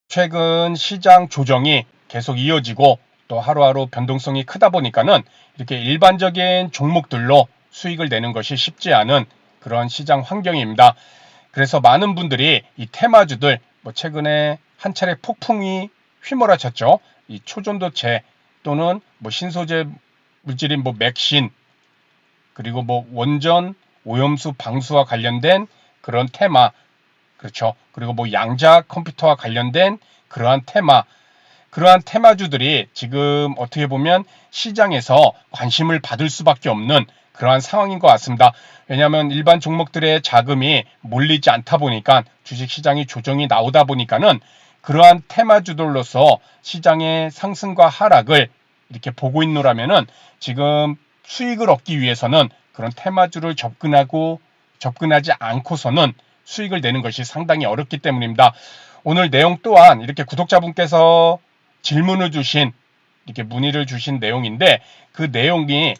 최근 시장 조정이 계속 이어지고 또 하루하루 변동성이 크다 보니까는 이렇게 일반적인 종목들로 수익을 내는 것이 쉽지 않은 그런 시장 환경입니다. 그래서 많은 분들이 이 테마주들 최근에 한 차례 폭풍이 휘몰아쳤죠. 이 초전도체 또는 신소재 물질인 맥신 그리고 원전 오염수 방수와 관련된 그런 테마, 그렇죠. 그리고 양자 컴퓨터와 관련된 그러한 그러한 테마주들이 지금 어떻게 보면 시장에서 관심을 받을 수밖에 없는 그러한 상황인 것 같습니다. 왜냐하면 일반 종목들의 자금이 몰리지 않다 보니까 주식시장이 조정이 나오다 보니까는 그러한 테마주들로서 시장의 상승과 하락을 이렇게 보고 있노라면은 지금 수익을 얻기 위해서는 그런 테마주를 접근하지 않고서는 수익을 내는 것이 상당히 어렵기 때문입니다. 오늘 내용 또한 이렇게 구독자분께서 질문을 주신, 이렇게 문의를 주신 내용인데, 그 내용이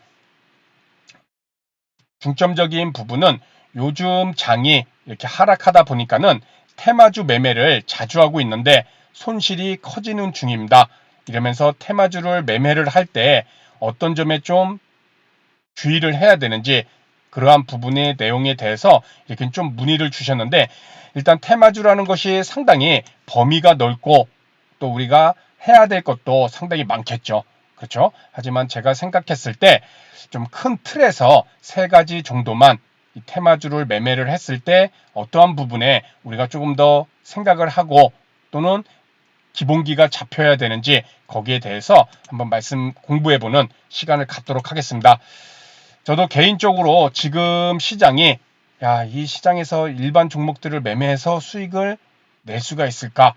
중점적인 부분은 요즘 장이 이렇게 하락하다 보니까는 테마주 매매를 자주 하고 있는데 손실이 커지는 중입니다. 이러면서 테마주를 매매를 할 때 어떤 점에 좀 주의를 해야 되는지 그러한 부분의 내용에 대해서 이렇게 좀 문의를 주셨는데, 일단 테마주라는 것이 상당히 범위가 넓고 또 우리가 해야 될 것도 상당히 많겠죠. 그렇죠? 하지만 제가 생각했을 때 좀 큰 틀에서 세 가지 정도만 이 테마주를 매매를 했을 때 어떠한 부분에 우리가 조금 더 생각을 하고 또는 기본기가 잡혀야 되는지 거기에 대해서 한번 공부해보는 시간을 갖도록 하겠습니다. 저도 개인적으로 지금 시장이 이 시장에서 일반 종목들을 매매해서 수익을 낼 수가 있을까?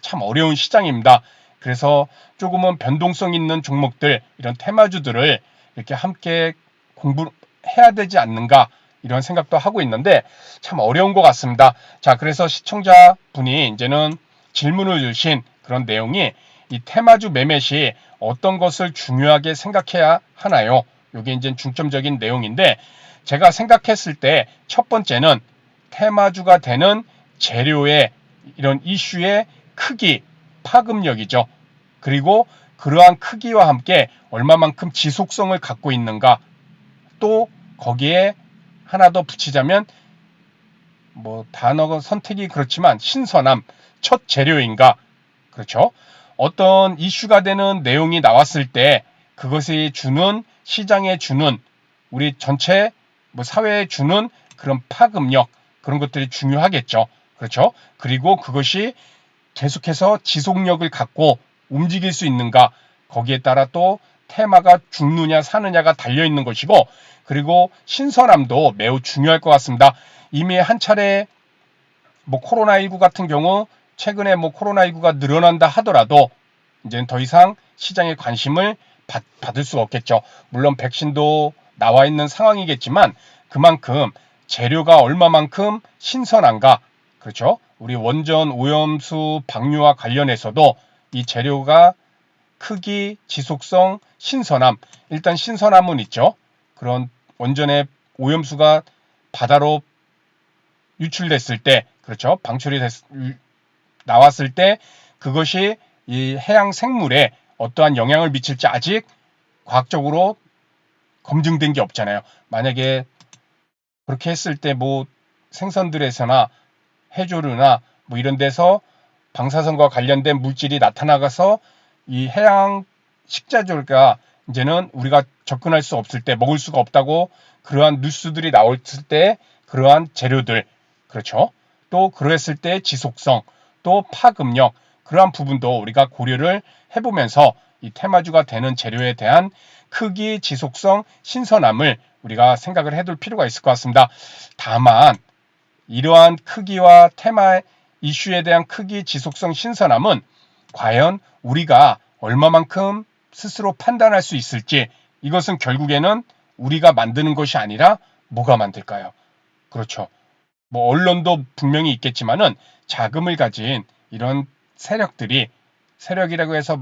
참 어려운 시장입니다. 그래서 조금은 변동성 있는 종목들, 이런 테마주들을 이렇게 함께 공부해야 되지 않는가? 이런 생각도 하고 있는데 참 어려운 것 같습니다. 자, 그래서 시청자분이 이제는 질문을 주신 그런 내용이 이 테마주 매매 시 어떤 것을 중요하게 생각해야 하나요? 이게 이제 중점적인 내용인데, 제가 생각했을 때 첫 번째는 테마주가 되는 재료의 이런 이슈의 크기, 파급력이죠. 그리고 그러한 크기와 함께 얼마만큼 지속성을 갖고 있는가, 또 거기에 하나 더 붙이자면 단어 선택이 그렇지만 신선함, 첫 재료인가, 그렇죠? 어떤 이슈가 되는 내용이 나왔을 때 그것이 시장에 주는 우리 전체 사회에 주는 그런 파급력, 그런 것들이 중요하겠죠. 그렇죠? 그리고 그것이 계속해서 지속력을 갖고 움직일 수 있는가, 거기에 따라 또 테마가 죽느냐 사느냐가 달려 있는 것이고, 그리고 신선함도 매우 중요할 것 같습니다. 이미 한 차례 코로나19 같은 경우 최근에 코로나19가 늘어난다 하더라도 이제는 더 이상 시장에 관심을 받을 수 없겠죠. 물론 백신도 나와 있는 상황이겠지만 그만큼 재료가 얼마만큼 신선한가, 그렇죠? 우리 원전 오염수 방류와 관련해서도 이 재료가 크기, 지속성, 신선함, 일단 신선함은 있죠. 그런 원전의 오염수가 바다로 유출됐을 때, 그렇죠? 나왔을 때 그것이 이 해양 생물에 어떠한 영향을 미칠지 아직 과학적으로 검증된 게 없잖아요. 만약에 그렇게 했을 때 생선들에서나 해조류나 이런 데서 방사선과 관련된 물질이 나타나서 이 해양 식자재가 이제는 우리가 접근할 수 없을 때, 먹을 수가 없다고 그러한 뉴스들이 나왔을 때 그러한 재료들, 그렇죠? 또 그랬을 때 지속성, 또 파급력, 그러한 부분도 우리가 고려를 해보면서 이 테마주가 되는 재료에 대한 크기, 지속성, 신선함을 우리가 생각을 해둘 필요가 있을 것 같습니다. 다만 이러한 크기와 테마 이슈에 대한 크기, 지속성, 신선함은 과연 우리가 얼마만큼 스스로 판단할 수 있을지, 이것은 결국에는 우리가 만드는 것이 아니라 뭐가 만들까요? 그렇죠. 언론도 분명히 있겠지만은 자금을 가진 이런 세력이라고 해서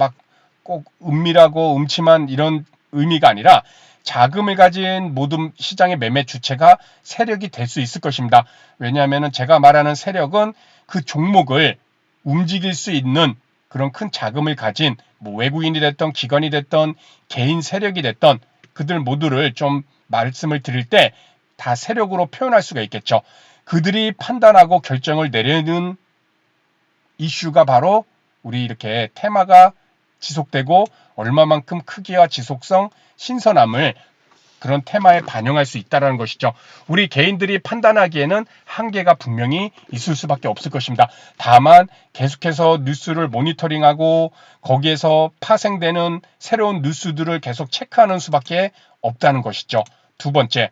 꼭 은밀하고 음침한 이런 의미가 아니라 자금을 가진 모든 시장의 매매 주체가 세력이 될 수 있을 것입니다. 왜냐하면 제가 말하는 세력은 그 종목을 움직일 수 있는 그런 큰 자금을 가진 뭐 외국인이 됐던 기관이 됐던 개인 세력이 됐던 그들 모두를 좀 말씀을 드릴 때 다 세력으로 표현할 수가 있겠죠. 그들이 판단하고 결정을 내리는 이슈가 바로 우리 이렇게 테마가 지속되고 얼마만큼 크기와 지속성, 신선함을 그런 테마에 반영할 수 있다는 것이죠. 우리 개인들이 판단하기에는 한계가 분명히 있을 수밖에 없을 것입니다. 다만 계속해서 뉴스를 모니터링하고 거기에서 파생되는 새로운 뉴스들을 계속 체크하는 수밖에 없다는 것이죠. 두 번째,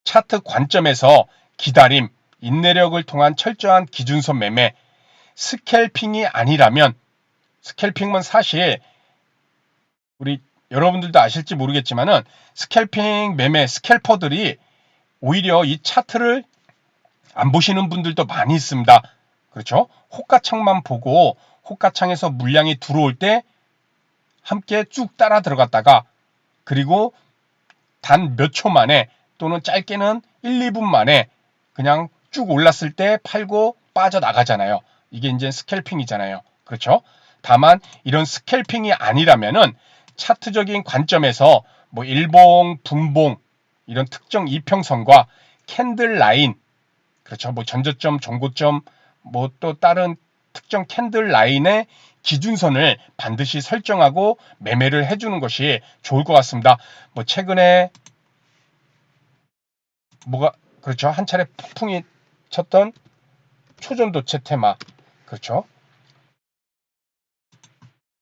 차트 관점에서 기다림, 인내력을 통한 철저한 기준선 매매, 스캘핑이 아니라면 스캘핑은 사실 우리 여러분들도 아실지 모르겠지만은 스캘핑 매매 스캘퍼들이 오히려 이 차트를 안 보시는 분들도 많이 있습니다. 그렇죠? 호가창만 보고 호가창에서 물량이 들어올 때 함께 쭉 따라 들어갔다가 그리고 단 몇 초 만에 또는 짧게는 1, 2분 만에 그냥 쭉 올랐을 때 팔고 빠져나가잖아요. 이게 이제 스캘핑이잖아요. 그렇죠? 다만 이런 스캘핑이 아니라면은 차트적인 관점에서 뭐 일봉, 분봉 이런 특정 이평선과 캔들 라인 그렇죠. 뭐 전저점, 종고점 뭐 또 다른 특정 캔들 라인의 기준선을 반드시 설정하고 매매를 해주는 것이 좋을 것 같습니다. 뭐 최근에 뭐가 그렇죠. 한 차례 폭풍이 쳤던 초전도체 테마 그렇죠.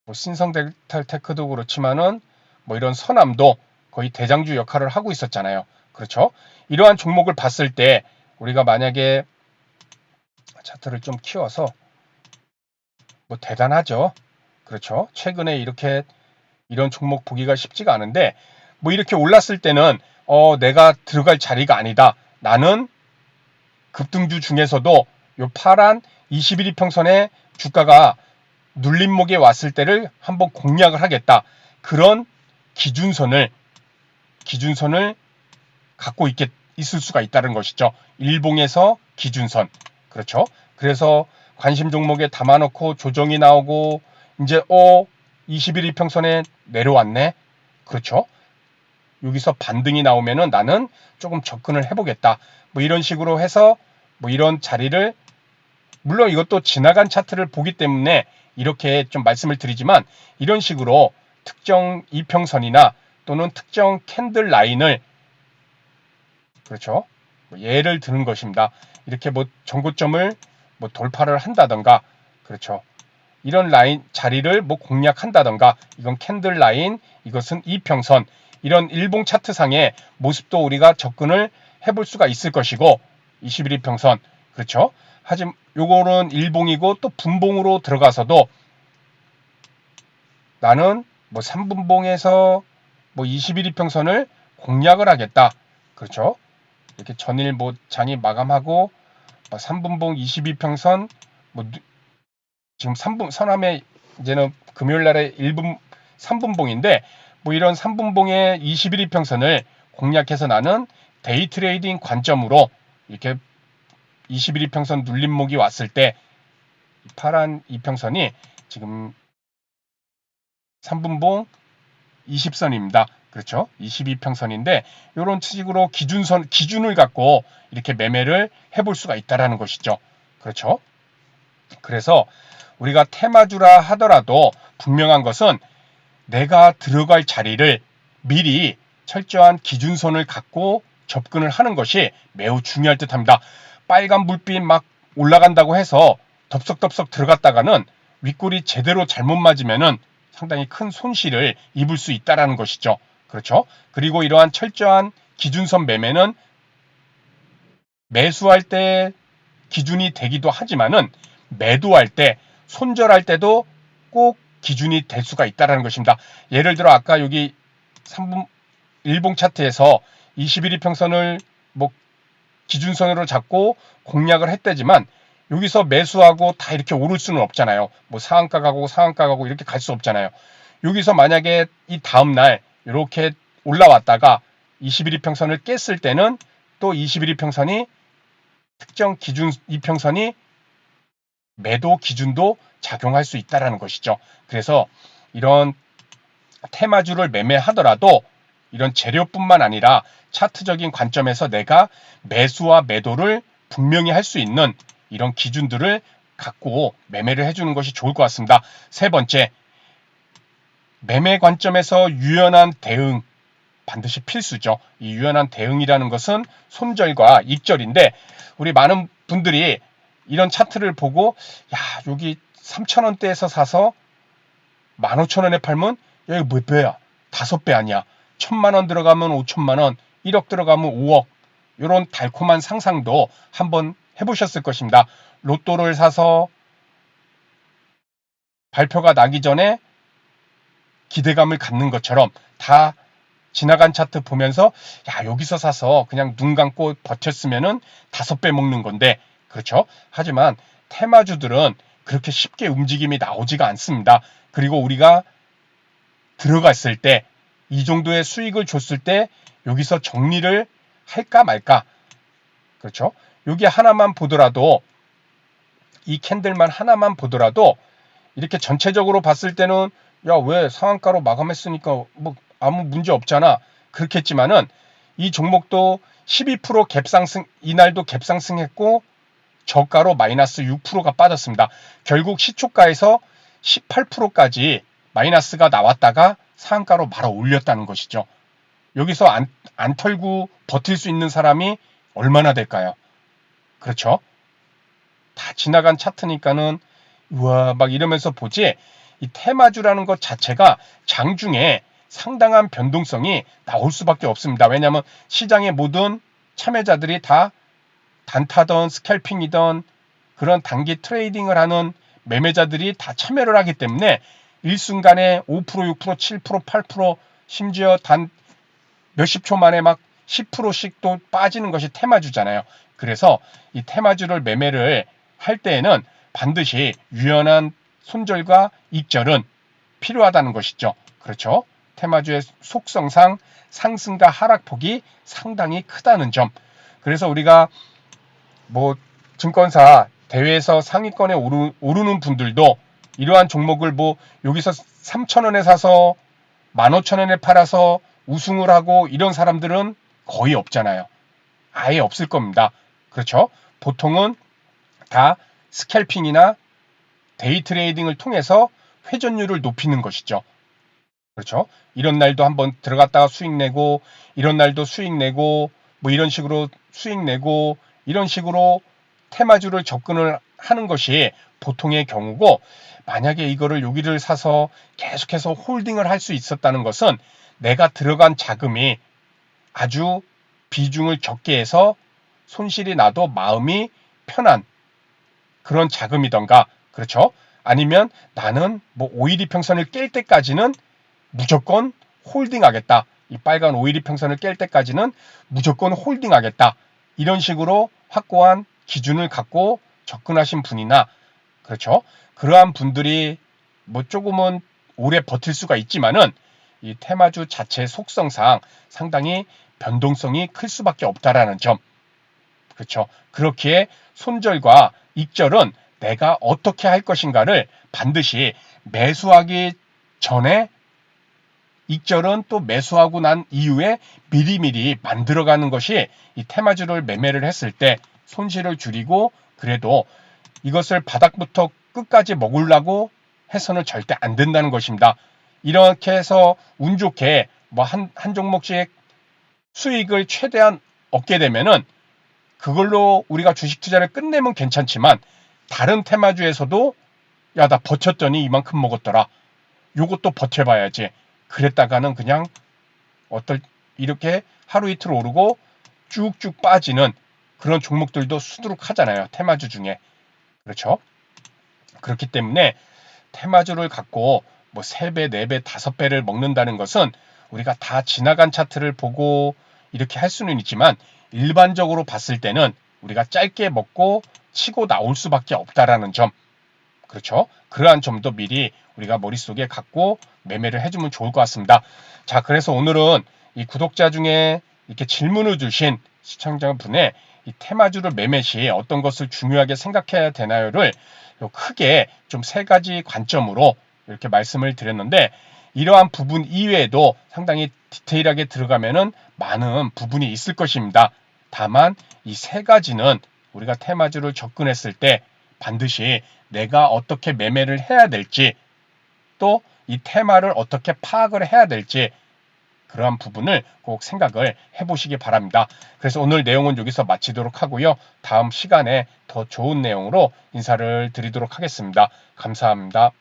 뭐 신성델탈테크도 그렇지만은 뭐 이런 서남도 거의 대장주 역할을 하고 있었잖아요. 그렇죠. 이러한 종목을 봤을 때 우리가 만약에 차트를 좀 키워서 뭐 대단하죠. 그렇죠. 최근에 이렇게 이런 종목 보기가 쉽지가 않은데 뭐 이렇게 올랐을 때는 내가 들어갈 자리가 아니다. 나는 급등주 중에서도 요 파란 21일 평선의 주가가 눌림목에 왔을 때를 한번 공략을 하겠다. 그런 기준선을 갖고 있을 수가 있다는 것이죠. 일봉에서 기준선. 그렇죠. 그래서 관심 종목에 담아놓고 조정이 나오고 이제 21일 이평선에 내려왔네. 그렇죠. 여기서 반등이 나오면은 나는 조금 접근을 해보겠다. 뭐 이런 식으로 해서 뭐 이런 자리를 물론 이것도 지나간 차트를 보기 때문에 이렇게 좀 말씀을 드리지만 이런 식으로 특정 이평선이나 또는 특정 캔들 라인을 그렇죠. 뭐 예를 드는 것입니다. 이렇게 뭐 정고점을 뭐 돌파를 한다던가 그렇죠. 이런 라인 자리를 뭐 공략한다던가 이건 캔들 라인 이것은 이평선 이런 일봉 차트상의 모습도 우리가 접근을 해볼 수가 있을 것이고 21일평선 그렇죠. 하지만 요거는 일봉이고 또 분봉으로 들어가서도 나는 뭐 3분봉에서 뭐 21일평선을 공략을 하겠다. 그렇죠. 이렇게 전일 뭐 장이 마감하고 3분봉 22평선 뭐 지금 3분 서남에 이제는 금요일 날에 1분 3분봉인데 뭐 이런 3분봉의 21 이평선을 공략해서 나는 데이 트레이딩 관점으로 이렇게 21 이평선 눌림목이 왔을 때 파란 이평선이 지금 3분봉 20선입니다. 그렇죠? 22평선인데 이런 식으로 기준을 갖고 이렇게 매매를 해볼 수가 있다라는 것이죠. 그렇죠? 그래서 우리가 테마주라 하더라도 분명한 것은 내가 들어갈 자리를 미리 철저한 기준선을 갖고 접근을 하는 것이 매우 중요할 듯 합니다. 빨간 불빛 막 올라간다고 해서 덥석덥석 들어갔다가는 윗골이 제대로 잘못 맞으면은 상당히 큰 손실을 입을 수 있다라는 것이죠. 그렇죠? 그리고 이러한 철저한 기준선 매매는 매수할 때 기준이 되기도 하지만은 매도할 때 손절할 때도 꼭 기준이 될 수가 있다는 것입니다. 예를 들어 아까 여기 3분 일봉 차트에서 21일 평선을 뭐 기준선으로 잡고 공략을 했다지만 여기서 매수하고 다 이렇게 오를 수는 없잖아요. 뭐 상한가 가고 이렇게 갈 수 없잖아요. 여기서 만약에 이 다음날 이렇게 올라왔다가 21일 평선을 깼을 때는 또 21일 평선이 특정 기준 이평선이 매도 기준도 작용할 수 있다라는 것이죠. 그래서 이런 테마주를 매매하더라도 이런 재료뿐만 아니라 차트적인 관점에서 내가 매수와 매도를 분명히 할 수 있는 이런 기준들을 갖고 매매를 해주는 것이 좋을 것 같습니다. 세 번째, 매매 관점에서 유연한 대응 반드시 필수죠. 이 유연한 대응이라는 것은 손절과 익절인데 우리 많은 분들이 이런 차트를 보고 야 여기 3,000원대에서 사서 15,000원에 팔면 야 이거 몇 배야? 5배 아니야. 1,000만 원 들어가면 5천만 원, 1억 들어가면 5억. 이런 달콤한 상상도 한번 해보셨을 것입니다. 로또를 사서 발표가 나기 전에 기대감을 갖는 것처럼 다 지나간 차트 보면서 야 여기서 사서 그냥 눈 감고 버텼으면은 5배 먹는 건데 그렇죠? 하지만 테마주들은 그렇게 쉽게 움직임이 나오지가 않습니다. 그리고 우리가 들어갔을 때 이 정도의 수익을 줬을 때 여기서 정리를 할까 말까 그렇죠? 여기 하나만 보더라도 이 캔들만 하나만 보더라도 이렇게 전체적으로 봤을 때는 야 왜 상한가로 마감했으니까 뭐 아무 문제 없잖아 그렇겠지만은 이 종목도 12% 갭상승 이날도 갭상승했고 저가로 마이너스 6%가 빠졌습니다. 결국 시초가에서 18%까지 마이너스가 나왔다가 상한가로 말아 올렸다는 것이죠. 여기서 안 털고 버틸 수 있는 사람이 얼마나 될까요? 그렇죠? 다 지나간 차트니까는 우와 막 이러면서 보지 이 테마주라는 것 자체가 장중에 상당한 변동성이 나올 수밖에 없습니다. 왜냐하면 시장의 모든 참여자들이 다 단타던 스캘핑이던 그런 단기 트레이딩을 하는 매매자들이 다 참여를 하기 때문에 일순간에 5%, 6%, 7%, 8% 심지어 단 몇십 초 만에 막 10%씩 또 빠지는 것이 테마주잖아요. 그래서 이 테마주를 매매를 할 때에는 반드시 유연한 손절과 익절은 필요하다는 것이죠. 그렇죠? 테마주의 속성상 상승과 하락폭이 상당히 크다는 점. 그래서 우리가 뭐 증권사 대회에서 상위권에 오르는 분들도 이러한 종목을 뭐 여기서 3,000원에 사서 15,000원에 팔아서 우승을 하고 이런 사람들은 거의 없잖아요. 아예 없을 겁니다. 그렇죠? 보통은 다 스캘핑이나 데이 트레이딩을 통해서 회전율을 높이는 것이죠. 그렇죠? 이런 날도 한번 들어갔다가 수익 내고 이런 날도 수익 내고 뭐 이런 식으로 수익 내고 이런 식으로 테마주를 접근을 하는 것이 보통의 경우고 만약에 이거를 여기를 사서 계속해서 홀딩을 할 수 있었다는 것은 내가 들어간 자금이 아주 비중을 적게 해서 손실이 나도 마음이 편한 그런 자금이던가 그렇죠? 아니면 나는 뭐 5일 이평선을 깰 때까지는 무조건 홀딩하겠다. 이 빨간 5일 이평선을 깰 때까지는 무조건 홀딩하겠다. 이런 식으로 확고한 기준을 갖고 접근하신 분이나 그렇죠? 그러한 분들이 뭐 조금은 오래 버틸 수가 있지만은 이 테마주 자체의 속성상 상당히 변동성이 클 수밖에 없다라는 점. 그렇죠? 그렇기에 손절과 익절은 내가 어떻게 할 것인가를 반드시 매수하기 전에 익절은 또 매수하고 난 이후에 미리미리 만들어가는 것이 이 테마주를 매매를 했을 때 손실을 줄이고 그래도 이것을 바닥부터 끝까지 먹으려고 해서는 절대 안 된다는 것입니다. 이렇게 해서 운 좋게 뭐 한 종목씩 수익을 최대한 얻게 되면은 그걸로 우리가 주식 투자를 끝내면 괜찮지만 다른 테마주에서도 야 나 버텼더니 이만큼 먹었더라. 요것도 버텨봐야지. 그랬다가는 그냥 어떨 이렇게 하루 이틀 오르고 쭉쭉 빠지는 그런 종목들도 수두룩하잖아요. 테마주 중에. 그렇죠? 그렇기 때문에 테마주를 갖고 뭐 3배, 4배, 5배를 먹는다는 것은 우리가 다 지나간 차트를 보고 이렇게 할 수는 있지만 일반적으로 봤을 때는 우리가 짧게 먹고 치고 나올 수밖에 없다라는 점. 그렇죠? 그러한 점도 미리 우리가 머릿속에 갖고 매매를 해주면 좋을 것 같습니다. 자, 그래서 오늘은 이 구독자 중에 이렇게 질문을 주신 시청자분의 이 테마주를 매매 시 어떤 것을 중요하게 생각해야 되나요를 크게 좀 세 가지 관점으로 이렇게 말씀을 드렸는데, 이러한 부분 이외에도 상당히 디테일하게 들어가면은 많은 부분이 있을 것입니다. 다만 이 세 가지는 우리가 테마주를 접근했을 때 반드시 내가 어떻게 매매를 해야 될지, 또 이 테마를 어떻게 파악을 해야 될지, 그러한 부분을 꼭 생각을 해보시기 바랍니다. 그래서 오늘 내용은 여기서 마치도록 하고요. 다음 시간에 더 좋은 내용으로 인사를 드리도록 하겠습니다. 감사합니다.